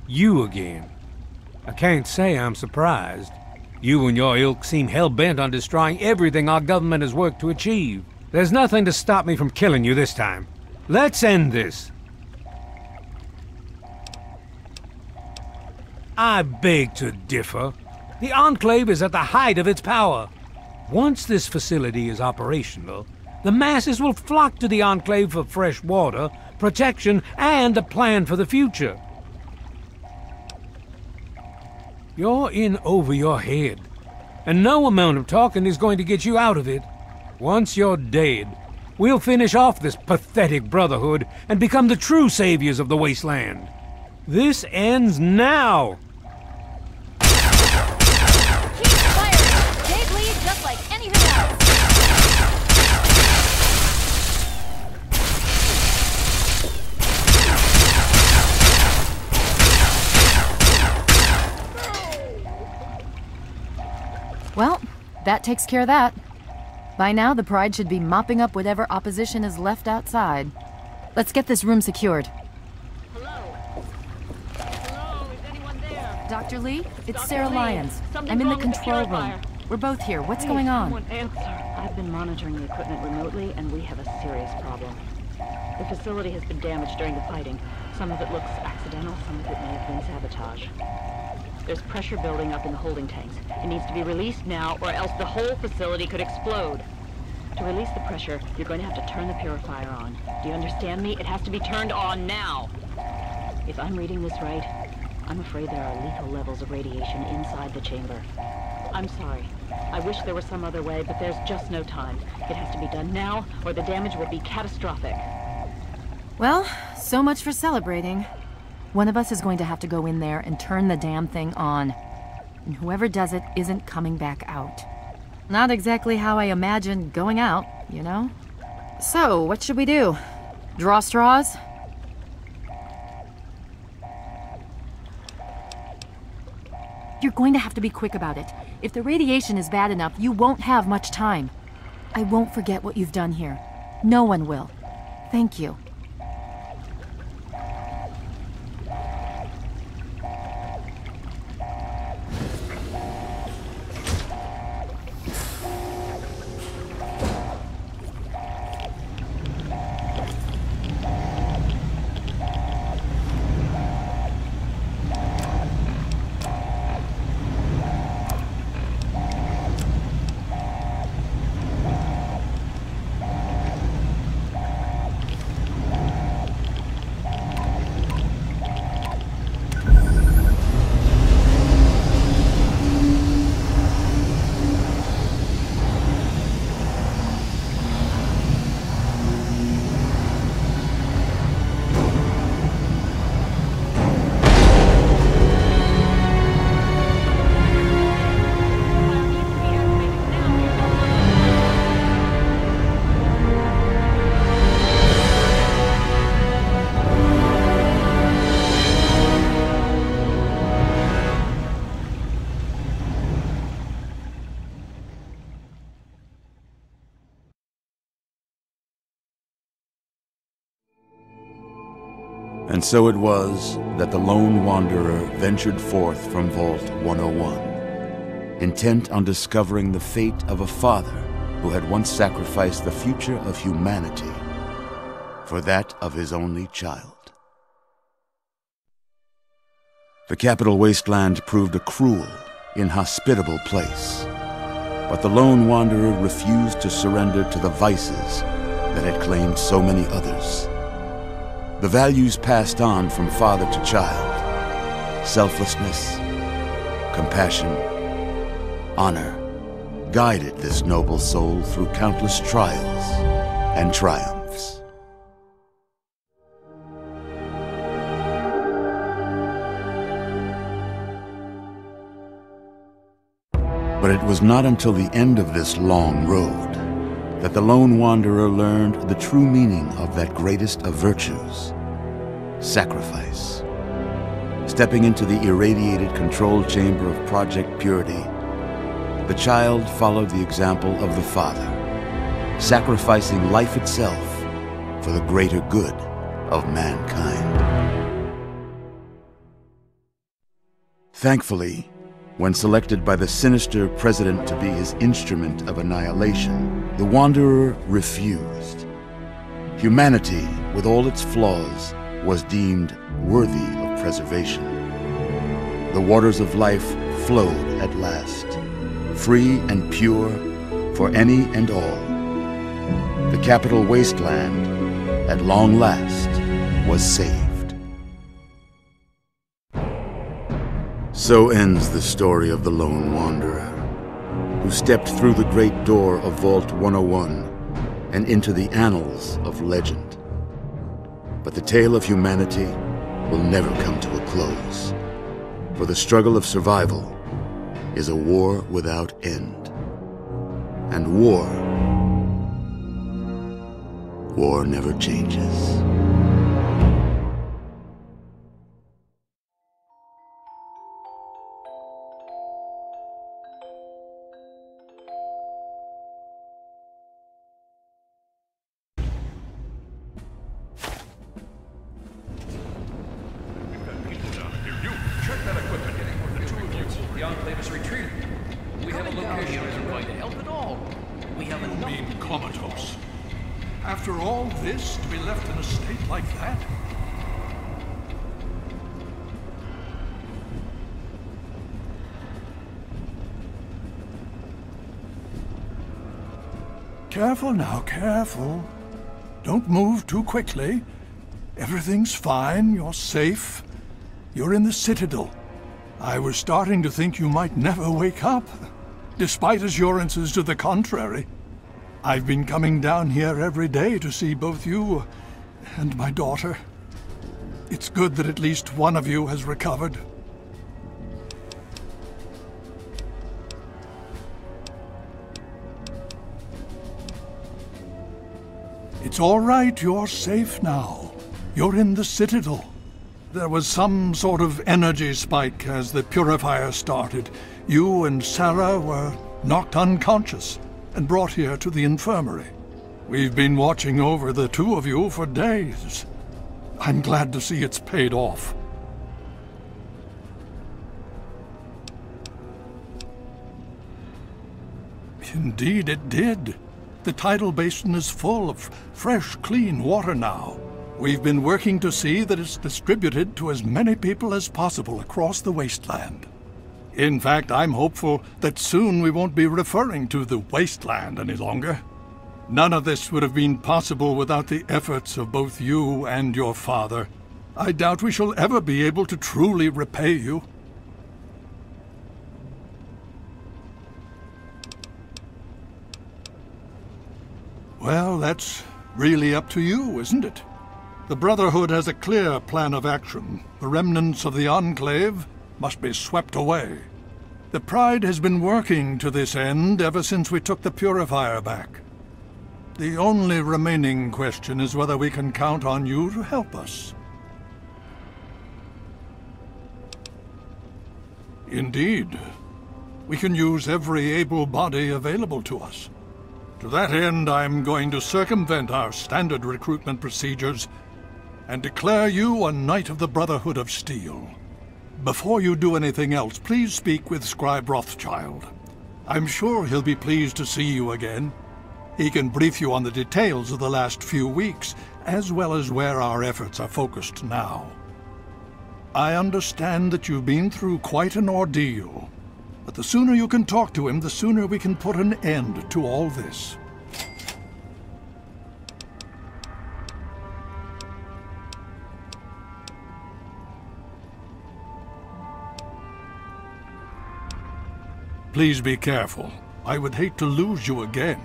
You again. I can't say I'm surprised. You and your ilk seem hell-bent on destroying everything our government has worked to achieve. There's nothing to stop me from killing you this time. Let's end this. I beg to differ. The Enclave is at the height of its power. Once this facility is operational, the masses will flock to the Enclave for fresh water, protection, and a plan for the future. You're in over your head, and no amount of talking is going to get you out of it. Once you're dead, we'll finish off this pathetic brotherhood and become the true saviors of the wasteland. This ends now! Keep firing! They bleed just like anything else! Well, that takes care of that. By now, the Pride should be mopping up whatever opposition is left outside. Let's get this room secured. Hello? Hello? Is anyone there? Dr. Lee, it's Dr. Sarah Lee, Lyons. something's I'm in the wrong with the control room. purifier. We're both here. What's Please, going on? someone answer. I've been monitoring the equipment remotely, and we have a serious problem. The facility has been damaged during the fighting. Some of it looks accidental, some of it may have been sabotage. There's pressure building up in the holding tanks. It needs to be released now, or else the whole facility could explode. To release the pressure, you're going to have to turn the purifier on. Do you understand me? It has to be turned on now. If I'm reading this right, I'm afraid there are lethal levels of radiation inside the chamber. I'm sorry. I wish there were some other way, but there's just no time. It has to be done now, or the damage will be catastrophic. Well, so much for celebrating. One of us is going to have to go in there and turn the damn thing on. And whoever does it isn't coming back out. Not exactly how I imagined going out, you know? So, what should we do? Draw straws? You're going to have to be quick about it. If the radiation is bad enough, you won't have much time. I won't forget what you've done here. No one will. Thank you. And so it was that the lone wanderer ventured forth from Vault 101, intent on discovering the fate of a father who had once sacrificed the future of humanity for that of his only child. The capital wasteland proved a cruel, inhospitable place, but the lone wanderer refused to surrender to the vices that had claimed so many others. The values passed on from father to child, selflessness, compassion, honor, guided this noble soul through countless trials and triumphs. But it was not until the end of this long road that the lone wanderer learned the true meaning of that greatest of virtues, sacrifice. Stepping into the irradiated control chamber of Project Purity, the child followed the example of the father, sacrificing life itself for the greater good of mankind. Thankfully, when selected by the sinister president to be his instrument of annihilation, the Wanderer refused. Humanity, with all its flaws, was deemed worthy of preservation. The waters of life flowed at last, free and pure for any and all. The capital wasteland, at long last, was saved. So ends the story of the Lone Wanderer, who stepped through the great door of Vault 101 and into the annals of legend. But the tale of humanity will never come to a close, for the struggle of survival is a war without end. And war never changes. The Enclave is retreating. We have a location isn't going to help at all. We have enough. You mean comatose? After all this, to be left in a state like that? Careful now, careful. Don't move too quickly. Everything's fine, you're safe. You're in the Citadel. I was starting to think you might never wake up, despite assurances to the contrary. I've been coming down here every day to see both you and my daughter. It's good that at least one of you has recovered. It's all right, you're safe now. You're in the Citadel. There was some sort of energy spike as the purifier started. You and Sarah were knocked unconscious and brought here to the infirmary. We've been watching over the two of you for days. I'm glad to see it's paid off. Indeed it did. The tidal basin is full of fresh, clean water now. We've been working to see that it's distributed to as many people as possible across the wasteland. In fact, I'm hopeful that soon we won't be referring to the wasteland any longer. None of this would have been possible without the efforts of both you and your father. I doubt we shall ever be able to truly repay you. Well, that's really up to you, isn't it? The Brotherhood has a clear plan of action. The remnants of the Enclave must be swept away. The Pride has been working to this end ever since we took the Purifier back. The only remaining question is whether we can count on you to help us. Indeed. We can use every able body available to us. To that end, I'm going to circumvent our standard recruitment procedures and declare you a Knight of the Brotherhood of Steel. Before you do anything else, please speak with Scribe Rothschild. I'm sure he'll be pleased to see you again. He can brief you on the details of the last few weeks, as well as where our efforts are focused now. I understand that you've been through quite an ordeal, but the sooner you can talk to him, the sooner we can put an end to all this. Please be careful. I would hate to lose you again.